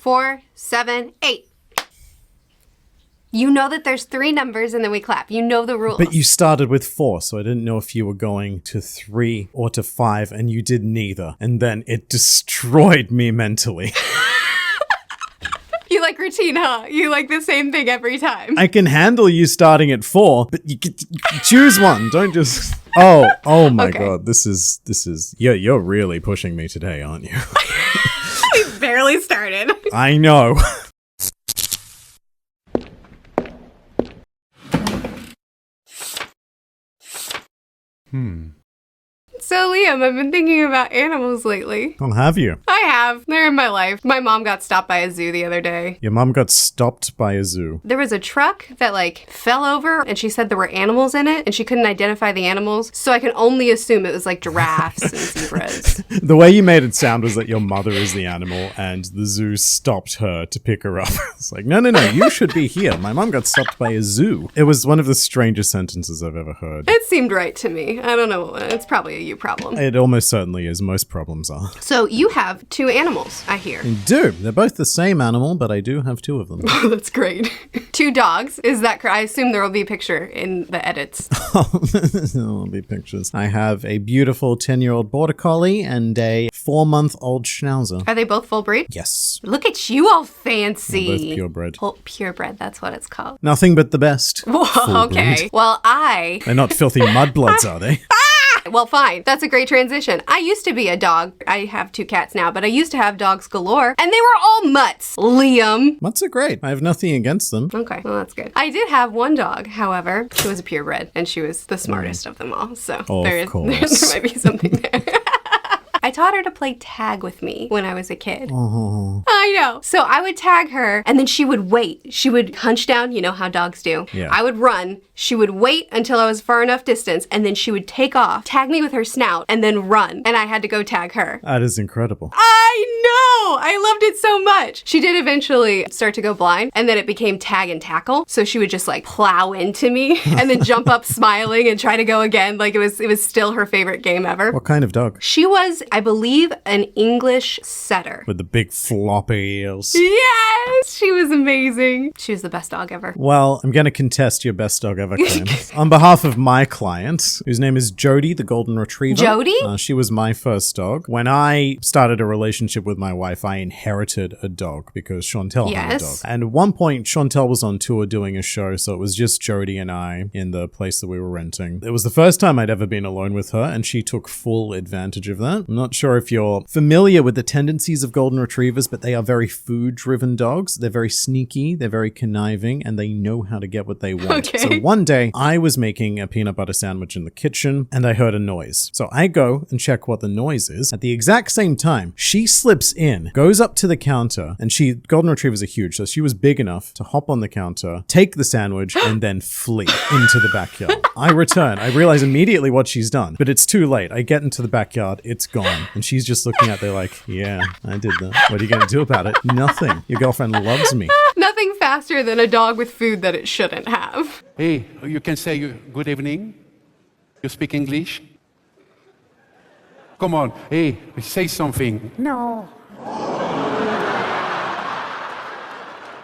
4, 7, 8. You know that there's 3 numbers and then we clap. You know the rules. But you started with 4, so I didn't know if you were going to 3 or to 5, and you did neither. And then it destroyed me mentally. You like routine, huh? You like the same thing every time. I can handle you starting at 4, but you choose one. Don't just... Oh my God. This is... You're really pushing me today, aren't you? We barely started. I know. So, Liam, I've been thinking about animals lately. I'll have you. I have. They're in my life. My mom got stopped by a zoo the other day. Your mom got stopped by a zoo. There was a truck that, fell over, and she said there were animals in it, and she couldn't identify the animals, so I can only assume it was, giraffes and zebras. The way you made it sound was that your mother is the animal, and the zoo stopped her to pick her up. It's like, no, you should be here. My mom got stopped by a zoo. It was one of the strangest sentences I've ever heard. It seemed right to me. I don't know. It's probably a you problem. It almost certainly is. Most problems are. So you have 2 animals, I hear. I do. They're both the same animal, but I do have 2 of them. Oh, that's great. 2 dogs. Is that correct? I assume there will be a picture in the edits. There will be pictures. I have a beautiful 10-year-old border collie and a 4-month-old schnauzer. Are they both full breed? Yes. Look at you all fancy. They're both purebred. Purebred, that's what it's called. Nothing but the best. Whoa, okay. Well, They're not filthy mudbloods, are they? Well, fine. That's a great transition. I used to be a dog. I have 2 cats now, but I used to have dogs galore, and they were all mutts. Liam. Mutts are great. I have nothing against them. Okay, well, that's good. I did have one dog, however. She was a purebred, and she was the smartest of them all, so there might be something there. I taught her to play tag with me when I was a kid. Oh. I know. So I would tag her, and then she would wait. She would hunch down, you know how dogs do. Yeah. I would run. She would wait until I was far enough distance, and then she would take off, tag me with her snout, and then run. And I had to go tag her. That is incredible. I know! I loved it so much. She did eventually start to go blind, and then it became tag and tackle. So she would just plow into me and then jump up smiling and try to go again. It was still her favorite game ever. What kind of dog? She was, I believe, an English setter. With the big floppy ears. Yes! She was amazing. She was the best dog ever. Well, I'm going to contest your best dog ever claim. On behalf of my client, whose name is Jody, the golden retriever. Jody? She was my first dog. When I started a relationship with my wife, I inherited a dog because Chantel had a dog. And at one point, Chantel was on tour doing a show, so it was just Jody and I in the place that we were renting. It was the first time I'd ever been alone with her, and she took full advantage of that. I'm not sure if you're familiar with the tendencies of golden retrievers, but they are very food-driven dogs. They're very sneaky, they're very conniving, and they know how to get what they want. Okay. So one day, I was making a peanut butter sandwich in the kitchen, and I heard a noise. So I go and check what the noise is. At the exact same time, she slips in, goes up to the counter, and golden retrievers are huge, so she was big enough to hop on the counter, take the sandwich, and then flee into the backyard. I return. I realize immediately what she's done, but it's too late. I get into the backyard, it's gone. And she's just looking out there like, yeah, I did that. What are you going to do about it? Nothing. Your girlfriend loves me. Nothing faster than a dog with food that it shouldn't have. Hey, you can say good evening. You speak English? Come on, hey, say something. No.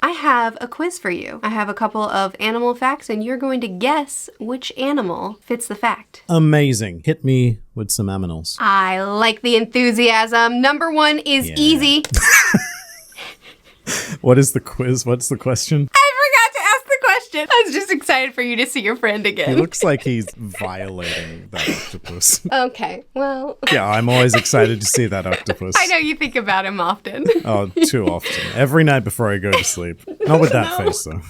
I have a quiz for you. I have a couple of animal facts, and you're going to guess which animal fits the fact. Amazing. Hit me with some aminals. I like the enthusiasm. Number 1 is easy. What is the quiz? What's the question? I forgot to ask the question. I was just excited for you to see your friend He again. looks like he's violating that octopus. Okay, well. Yeah, I'm always excited to see that octopus. I know you think about him often. Oh, too often. Every night before I go to sleep. Not with that face, though.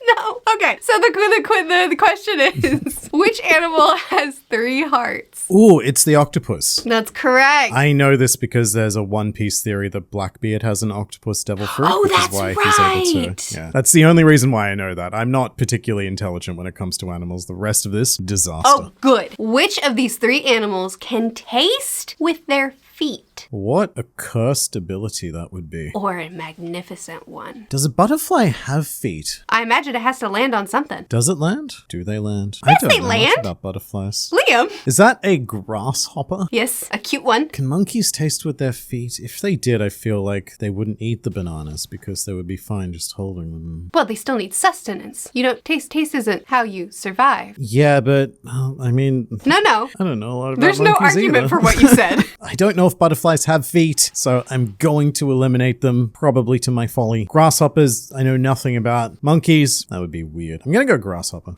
No. Okay, so the question is, which animal has 3 hearts? Ooh, it's the octopus. That's correct. I know this because there's a One Piece theory that Blackbeard has an octopus devil fruit. Oh, which that's is why right. He's able to, yeah. That's the only reason why I know that. I'm not particularly intelligent when it comes to animals. The rest of this, disaster. Oh, good. Which of these 3 animals can taste with their feet? What a cursed ability that would be. Or a magnificent one. Does a butterfly have feet? I imagine it has to land on something. Does it land? Do they land? Yes, I don't they know land. much about butterflies. Liam! Is that a grasshopper? Yes, a cute one. Can monkeys taste with their feet? If they did, I feel like they wouldn't eat the bananas because they would be fine just holding them. Well, they still need sustenance. You know, taste isn't how you survive. Yeah, but, I mean... No. I don't know a lot about There's no monkeys argument either. for what you said. I don't know if butterflies have feet, so I'm going to eliminate them, probably to my folly. Grasshoppers, I know nothing about. Monkeys, that would be weird. I'm gonna go grasshopper.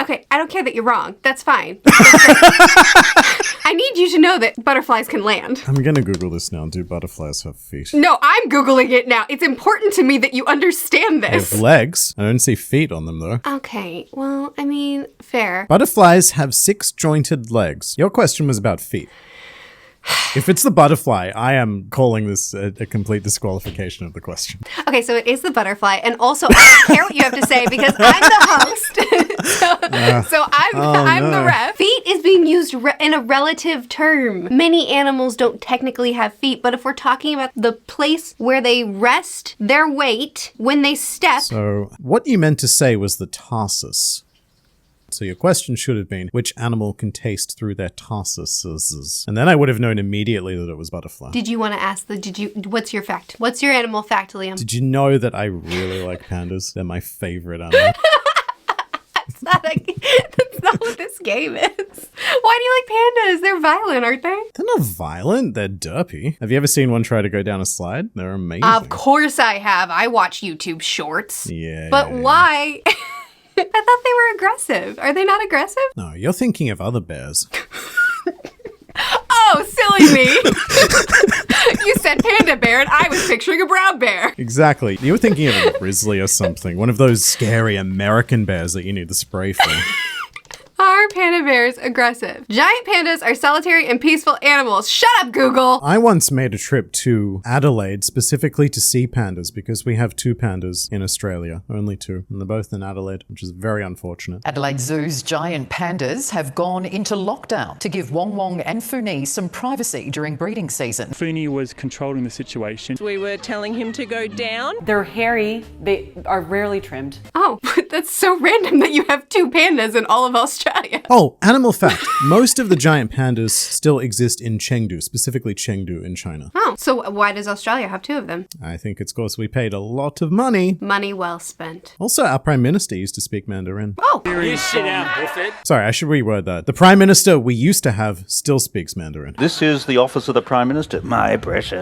Okay, I don't care that you're wrong. That's fine. I need you to know that butterflies can land. I'm gonna Google this now. Do butterflies have feet? No, I'm Googling it now. It's important to me that you understand They this. have legs. I don't see feet on them, though. Okay, well, I mean, fair. Butterflies have 6 jointed legs. Your question was about feet. If it's the butterfly, I am calling this a complete disqualification of the question. Okay, so it is the butterfly, and also I don't care what you have to say because I'm the host. so I'm the ref. Feet is being used in a relative term. Many animals don't technically have feet, but if we're talking about the place where they rest their weight when they step. So what you meant to say was the tarsus. So your question should have been, which animal can taste through their tarsuses? And then I would have known immediately that it was butterfly. Did you want to ask what's your fact? What's your animal fact, Liam? Did you know that I really like pandas? They're my favorite animal. That's not what this game is. Why do you like pandas? They're violent, aren't they? They're not violent. They're derpy. Have you ever seen one try to go down a slide? They're amazing. Of course I have. I watch YouTube shorts. Yeah. But why? I thought they were aggressive. Are they not aggressive? No, you're thinking of other bears. Oh, silly me. You said panda bear and I was picturing a brown bear. Exactly. You were thinking of a grizzly or something. One of those scary American bears that you need the spray for. Are panda bears aggressive? Giant pandas are solitary and peaceful animals. Shut up, Google. I once made a trip to Adelaide specifically to see pandas because we have 2 pandas in Australia. Only 2. And they're both in Adelaide, which is very unfortunate. Adelaide Zoo's giant pandas have gone into lockdown to give Wong Wong and Funi some privacy during breeding season. Funi was controlling the situation. We were telling him to go down. They're hairy. They are rarely trimmed. Oh, that's so random that you have 2 pandas in all of Australia. Oh, animal fact. Most of the giant pandas still exist in Chengdu, specifically Chengdu in China. Oh, so why does Australia have 2 of them? I think it's because we paid a lot of money. Money well spent. Also, our Prime Minister used to speak Mandarin. Oh, You sit down, Buffett. Sorry, I should reword that. The Prime Minister we used to have still speaks Mandarin. This is the office of the Prime Minister. My precious.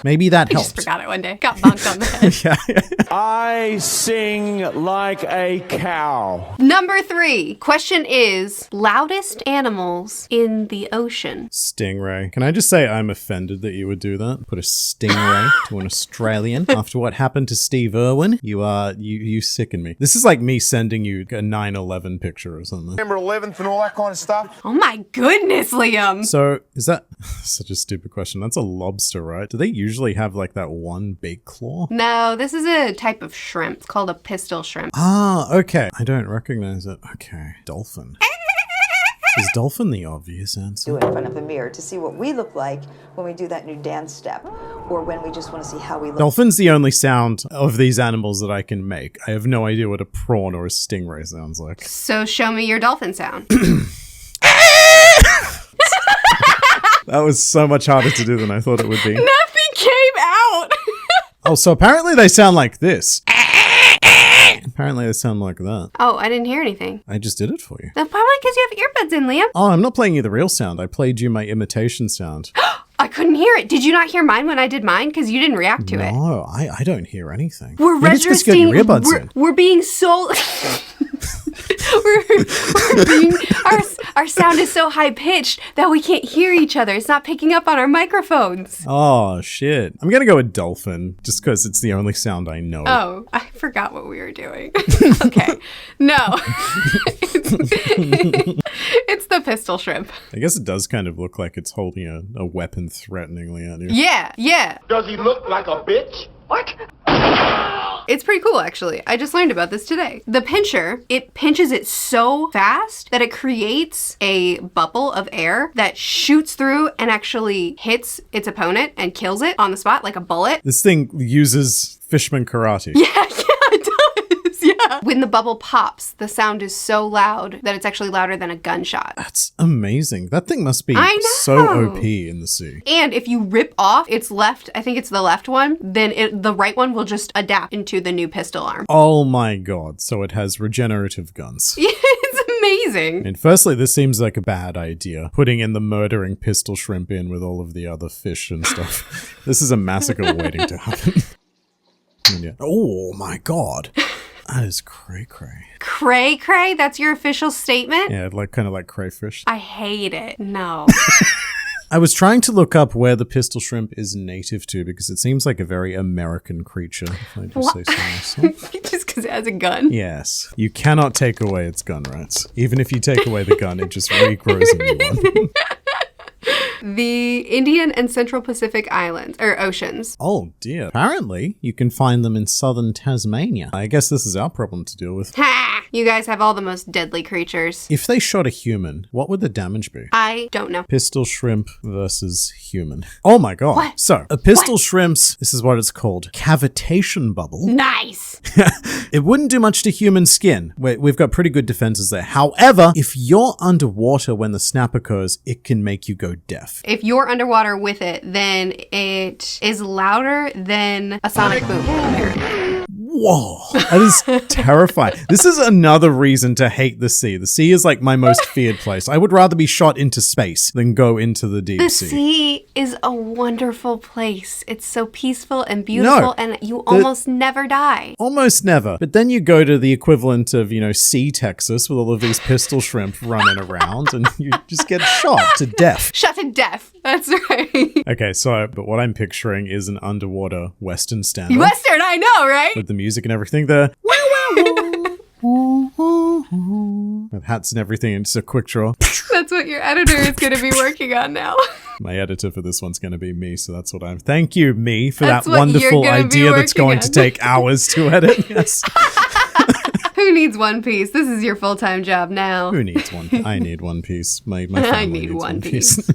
Maybe that I just helped. forgot it one day. Got bonked on the head. I sing like a cow. Number 3. Question is, loudest animals in the ocean. Stingray. Can I just say I'm offended that you would do that? Put a stingray to an Australian after what happened to Steve Irwin? You sicken me. This is like me sending you a 9/11 picture or something. Remember 11th and all that kind of stuff? Oh my goodness, Liam. So, is that such a stupid question? That's a lobster, right? Do they usually have like that one big claw? No, this is a type of shrimp. It's called a pistol shrimp. Ah, okay. I don't recognize it. Okay. Dolphin. Is dolphin the obvious answer? Do it in front of the mirror to see what we look like when we do that new dance step, or when we just want to see how we look. Dolphin's the only sound of these animals that I can make. I have no idea what a prawn or a stingray sounds like. So show me your dolphin sound. That was so much harder to do than I thought it would be. Nothing came out. Oh, so apparently they sound like this. Apparently they sound like that. Oh, I didn't hear anything. I just did it for you. That's probably because you have earbuds in, Liam. Oh, I'm not playing you the real sound. I played you my imitation sound. I couldn't hear it. Did you not hear mine when I did mine? Because you didn't react to it. No, I don't hear anything. We're Maybe it's 'cause you got your earbuds in. we're being so... our sound is so high pitched that we can't hear each other. It's not picking up on our microphones. Oh, shit. I'm gonna go with dolphin, just because it's the only sound I know. Oh, I forgot what we were doing. Okay. No. It's the pistol shrimp. I guess it does kind of look like it's holding a weapon threateningly at you. Yeah. Does he look like a bitch? What? It's pretty cool, actually. I just learned about this today. The pincher, it pinches it so fast that it creates a bubble of air that shoots through and actually hits its opponent and kills it on the spot like a bullet. This thing uses fishman karate. Yeah, it does. Yeah. When the bubble pops, the sound is so loud that it's actually louder than a gunshot. That's amazing. That thing must be so OP in the sea. And if you rip off its left, I think it's the left one, then the right one will just adapt into the new pistol arm. Oh my god. So it has regenerative guns. Yeah, it's amazing. And firstly, this seems like a bad idea. Putting in the murdering pistol shrimp in with all of the other fish and stuff. This is a massacre waiting to happen. Yeah. Oh my god. That is cray-cray. Cray-cray? That's your official statement? Yeah, kind of like crayfish. I hate it. No. I was trying to look up where the pistol shrimp is native to because it seems like a very American creature, if I just say so myself. Just because it has a gun? Yes. You cannot take away its gun rights. Even if you take away the gun, it just regrows a new one. The Indian and Central Pacific Islands, or oceans. Oh dear. Apparently, you can find them in southern Tasmania. I guess this is our problem to deal with. Ha! You guys have all the most deadly creatures. If they shot a human, what would the damage be? I don't know. Pistol shrimp versus human. Oh my god. What? So, a pistol shrimp's, this is what it's called, cavitation bubble. Nice! It wouldn't do much to human skin. We've got pretty good defenses there. However, if you're underwater when the snap occurs, it can make you go deaf. If you're underwater with it, then it is louder than a sonic boom, apparently. Whoa, that is terrifying. This is another reason to hate the sea. The sea is like my most feared place. I would rather be shot into space than go into the deep sea. The sea is a wonderful place. It's so peaceful and beautiful, and you almost never die. Almost never. But then you go to the equivalent of, Sea Texas with all of these pistol shrimp running around and you just get shot to death. Shot to death. That's right. Okay, but what I'm picturing is an underwater Western standard. Western, I know, right? With the music and everything there. With hats and everything, and just a quick draw. That's what your editor is going to be working on now. My editor for this one's going to be me, so that's what I'm... Thank you, me, for that's that wonderful idea that's going to take hours to edit. Yes. Who needs One Piece? This is your full-time job now. Who needs one? I need One Piece. My family I need needs One Piece.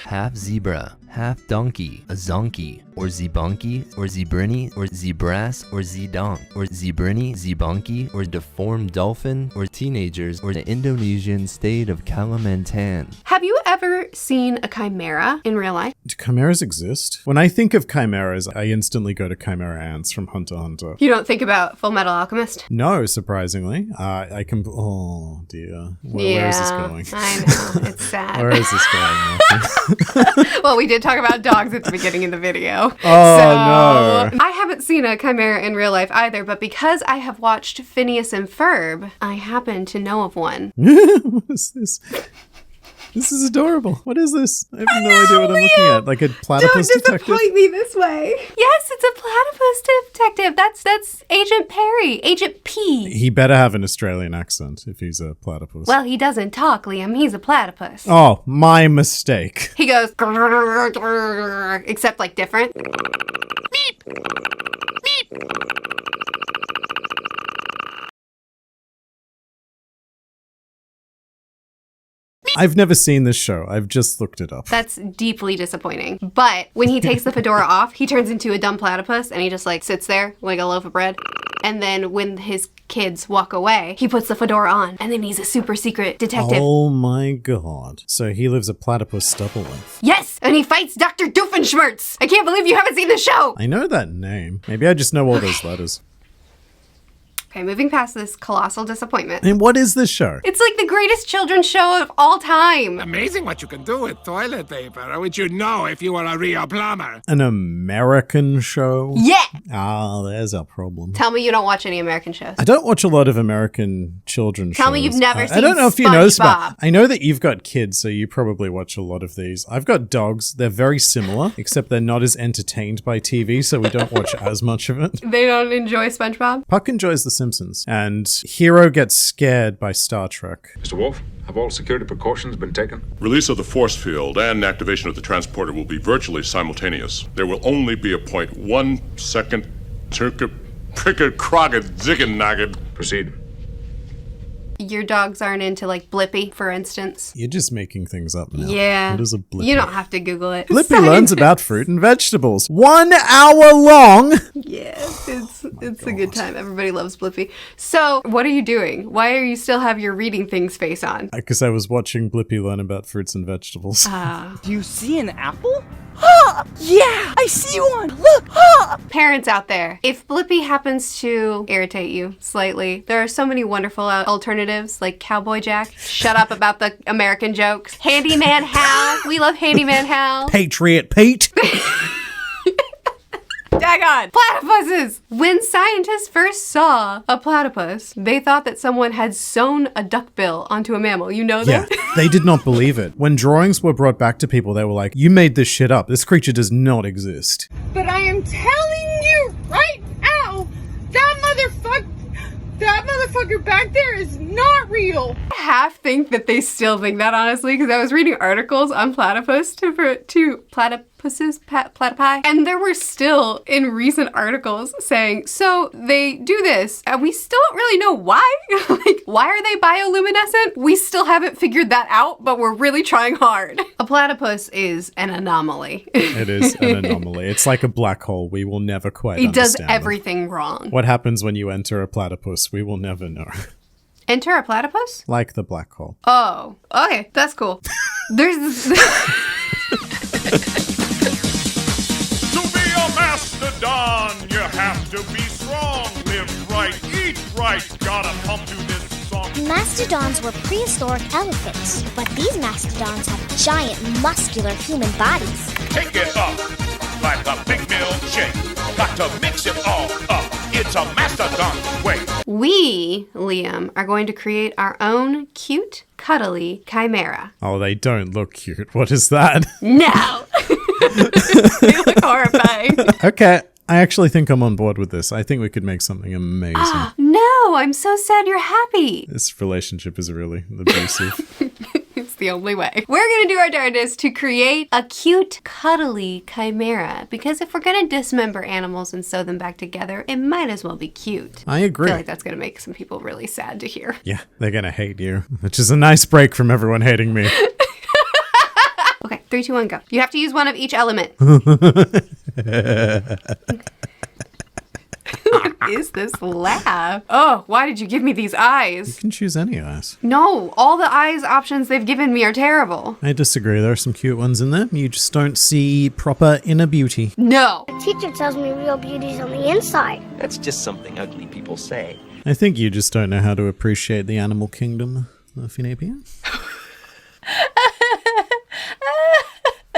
Half zebra, half donkey, a zonkey, or zebunky, or zebrini, or zebras, or zedonk, or zebrini, zebunky, or deformed dolphin, or teenagers, or the Indonesian state of Kalimantan. Have you ever seen a chimera in real life? Do chimeras exist? When I think of chimeras, I instantly go to chimera ants from Hunter x Hunter. You don't think about Full Metal Alchemist? No, surprisingly. I can... Oh, dear. Where is this going? I know. It's sad. Where is this going? Well, we did talk about dogs at the beginning of the video. Oh, no. I haven't seen a chimera in real life either, but because I have watched Phineas and Ferb, I happen to know of one. What is this? This is adorable. What is this? I have no idea what I'm looking at. Like a platypus Don't detective? disappoint me this way. Yes, it's a platypus detective. That's Agent Perry. Agent P. He better have an Australian accent if he's a platypus. Well, he doesn't talk, Liam. He's a platypus. Oh, my mistake. He goes, except like different. Beep. Beep. I've never seen this show. I've just looked it up. That's deeply disappointing. But when he takes the fedora off, he turns into a dumb platypus and he just like sits there like a loaf of bread. And then when his kids walk away, he puts the fedora on and then he's a super secret detective. Oh my god. So he lives a platypus stubble life. Yes! And he fights Dr. Doofenshmirtz! I can't believe you haven't seen the show! I know that name. Maybe I just know all those letters. Okay, moving past this colossal disappointment. And what is this show? It's like the greatest children's show of all time. Amazing what you can do with toilet paper, which you'd know if you were a real plumber. An American show? Yeah! Ah, there's our problem. Tell me you don't watch any American shows. I don't watch a lot of American children's shows. Tell me you've never seen I don't know if you know this, SpongeBob. but I know that you've got kids, so you probably watch a lot of these. I've got dogs. They're very similar, except they're not as entertained by TV, so we don't watch as much of it. They don't enjoy SpongeBob? Puck enjoys The Simpsons, and Hero gets scared by Star Trek. Mr. Wolf, have all security precautions been taken? Release of the force field and activation of the transporter will be virtually simultaneous. There will only be a 0.1 second Turkey, pricket, crockett, zicken, nagged. Proceed. Your dogs aren't into like Blippi, for instance. You're just making things up now. Yeah. What is a Blippi? You don't have to Google it. Blippi learns about fruit and vegetables. 1 hour long. Yeah, it's a good time. Everybody loves Blippi. So, what are you doing? Why are you still have your reading things face on? Because I was watching Blippi learn about fruits and vegetables. Do you see an apple? Yeah, I see one. Look. Parents out there, if Blippi happens to irritate you slightly, there are so many wonderful alternatives like Cowboy Jack. Shut up about the American jokes. Handyman Hal. We love Handyman Hal. Patriot Pete. Daggone! Platypuses! When scientists first saw a platypus, they thought that someone had sewn a duckbill onto a mammal. You know that? Yeah, they did not believe it. When drawings were brought back to people, they were like, you made this shit up. This creature does not exist. But I am telling you right now, that motherfucker back there is not real. I half think that they still think that, honestly, because I was reading articles on platypuses, platypi, and there were still in recent articles saying, so they do this, and we still don't really know why. Like, why are they bioluminescent? We still haven't figured that out, but we're really trying hard. A platypus is an anomaly. It is an anomaly. It's like a black hole. We will never quite It does understand everything wrong. What happens when you enter a platypus? We will never know. Enter a platypus? Like the black hole. Oh, okay, that's cool. There's this... To be a mastodon, you have to be strong. Live right, eat right. Gotta pump to this song. Mastodons were prehistoric elephants, but these mastodons have giant, muscular human bodies. Take it up like a big milkshake. Got to mix it all up. It's a mastodon way. We, Liam, are going to create our own cute, cuddly chimera. Oh, they don't look cute. What is that? No! They look horrifying. Okay, I actually think I'm on board with this. I think we could make something amazing. No, I'm so sad you're happy. This relationship is really abusive. It's the only way. We're gonna do our darndest to create a cute, cuddly chimera, because if we're gonna dismember animals and sew them back together, it might as well be cute. I agree. I feel like that's gonna make some people really sad to hear. Yeah, they're gonna hate you, which is a nice break from everyone hating me. Okay, 3, 2, 1, go. You have to use one of each element. What is this laugh? Oh, why did you give me these eyes? You can choose any eyes. No, all the eyes options they've given me are terrible. I disagree. There are some cute ones in there. You just don't see proper inner beauty. No. The teacher tells me real beauty's on the inside. That's just something ugly people say. I think you just don't know how to appreciate the animal kingdom, Finapia.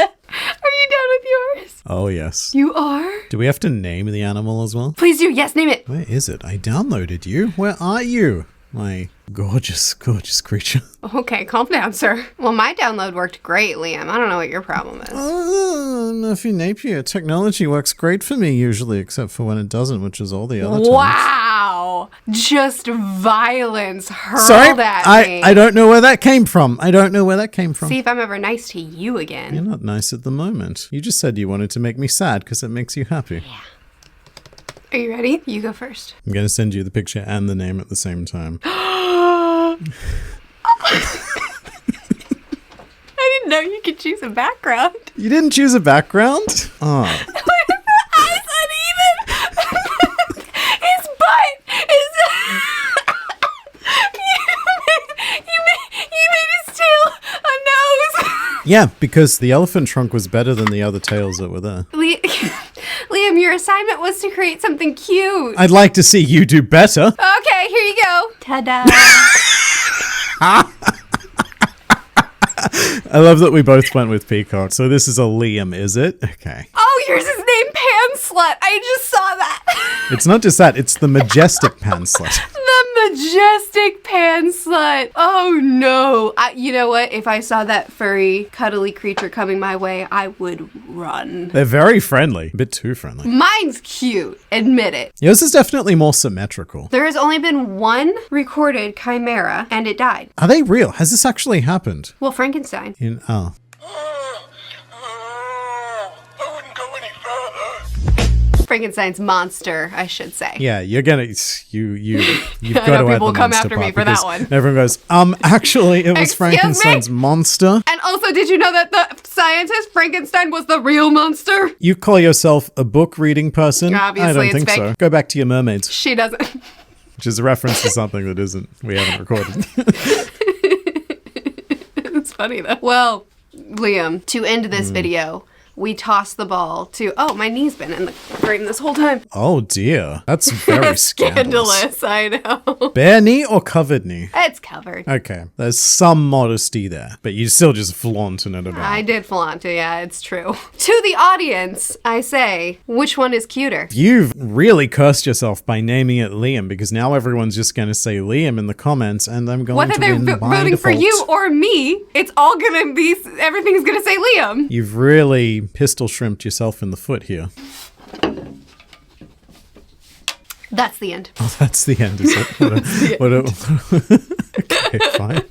Are you done with yours? Oh, yes. You are? Do we have to name the animal as well? Please do. Yes, name it. Where is it? I downloaded you. Where are you? My gorgeous, gorgeous creature. Okay, calm down, sir. Well, my download worked great, Liam. I don't know what your problem is. Nuffy Napier. Technology works great for me usually, except for when it doesn't, which is all the other times. Wow! Just violence hurled Sorry, at me. I don't know where that came from. I don't know where that came from. See if I'm ever nice to you again. You're not nice at the moment. You just said you wanted to make me sad because it makes you happy. Yeah. Are you ready? You go first. I'm going to send you the picture and the name at the same time. I didn't know you could choose a background. You didn't choose a background? Oh. The eyes uneven. His butt is... you made his tail a nose. Yeah, because the elephant trunk was better than the other tails that were there. Liam, your assignment was to create something cute. I'd like to see you do better. Okay, here you go. Ta-da. I love that we both went with peacock. So this is a Liam, is it? Okay. Oh, yours is named Pan Slut. I just saw that. It's not just that, it's the majestic pan slut. The majestic Pan Slut. Oh no. You know what? If I saw that furry, cuddly creature coming my way, I would run. They're very friendly. A bit too friendly. Mine's cute. Admit it. Yours is definitely more symmetrical. There has only been one recorded chimera, and it died. Are they real? Has this actually happened? Well, Frankenstein. Frankenstein's monster, I should say. Yeah, you've got to I add know the people come monster after me part for that because one. Everyone goes, actually, it was Excuse me? Frankenstein's monster. And also, did you know that the scientist Frankenstein was the real monster? You call yourself a book reading person? Obviously, I don't it's think fake. so. Go back to your mermaids, She doesn't. which is a reference to something that we haven't recorded. It's funny though. Well, Liam, to end this video, we toss the ball to, my knee's been in the frame this whole time. Oh dear, that's very scandalous. Scandalous, I know. Bare knee or covered knee? It's covered. Okay, there's some modesty there, but you still just flaunting it about. I did flaunt it, yeah, it's true. To the audience, I say, which one is cuter? You've really cursed yourself by naming it Liam, because now everyone's just going to say Liam in the comments, and I'm going Whether to they're win by voting for default. you or me, it's all gonna be, everything's gonna say Liam. You've really pistol shrimped yourself in the foot here. That's the end. Oh, that's the end, is it? Okay, fine.